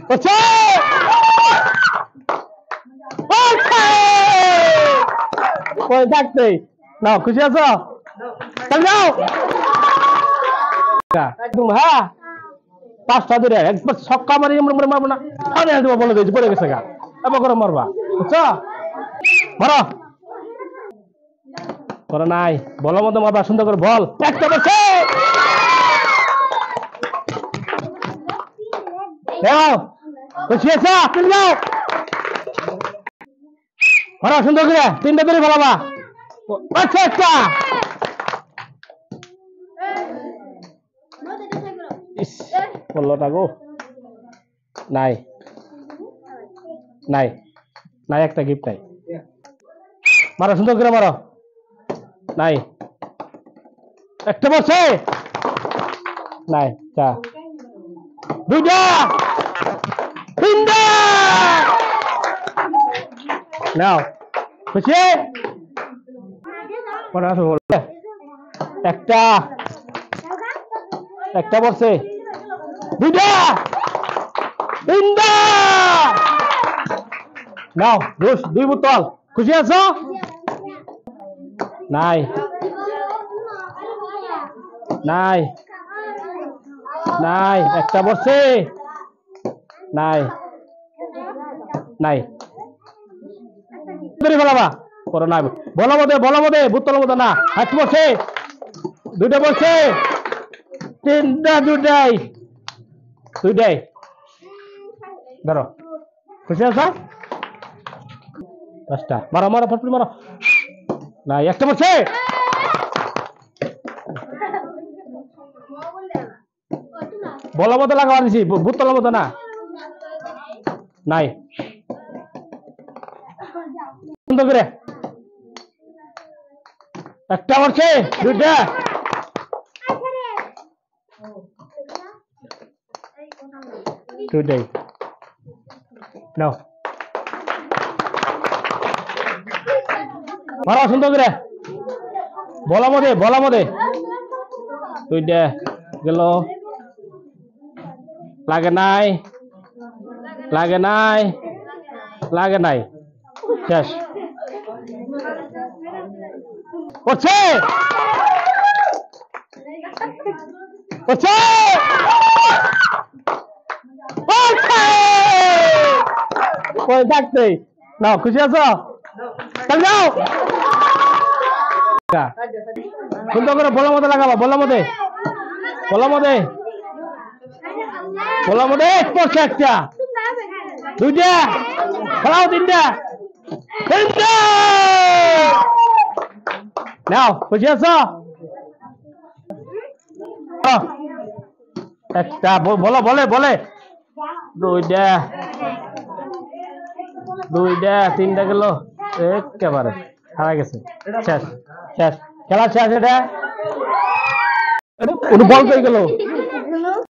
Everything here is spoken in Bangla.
হচ্ছে কই থাকতে নাও, খুশি আছো? চল যাও হ্যাঁ, পাঁচটা ধরে একবার ছক্কা মারি মারবো না, ফাইনাল দেবো বলে দিয়েছি, পড়ে গেছে গা, এবার করে মারবা, বুঝছো? মারো করে নাই, বলো মতো মারবা, সুন্দর করে বল, একটা বলছে খুশি আছো? তুমি যাও মারো সুন্দর করে, তিনটা ধরে বলাবা, আচ্ছা আচ্ছা বললোটা গো, নাই নাই নাই, একটা গিফট নাই, মারো সুন্দর করে মারো, নাই একটা বলছে নাই, চা দুইটা তিনটা নাও, খুশি? একটা একটা বলছে, দুইটা তিনটা নাও, দুই বোতল, খুশি আছো? নাই নাই নাই, একটা বলছে নাই নাই, ফেলাবা করো নাই, বলো মধ্যে বোতলের মতো না, হাত বলছে দুইটা, বলছে তিনটা, দুইটাই ধরো, খুশি আছো? পাঁচটা মারো মারো, ফটফট মারো, নাই একটা বলছে, বলার মতো লাগাবার দিছি, বোতলের মতো না, নাই সুন্দর করে, একটা বলছে দুইটা, দুইটাই নাও, মারো সুন্দর করে, বলা মধ্যে দুইটা গেল, লাগে নাই লাগে নাই লাগে নাই, শেষ করছে করছে কই থাকতে নাও, খুশি আছো? চল যাও সুন্দর করে বলার মধ্যে লাগাবা, বলার মধ্যে পড়ছে, একটা দুইটা খেলাও, তিনটা নাও, খুশি আছো? একটা বলে দুইটা তিনটা গেল, একেবারে হারা গেছে, শেষ শেষ খেলা শেষ, এটা বল হয়ে গেল।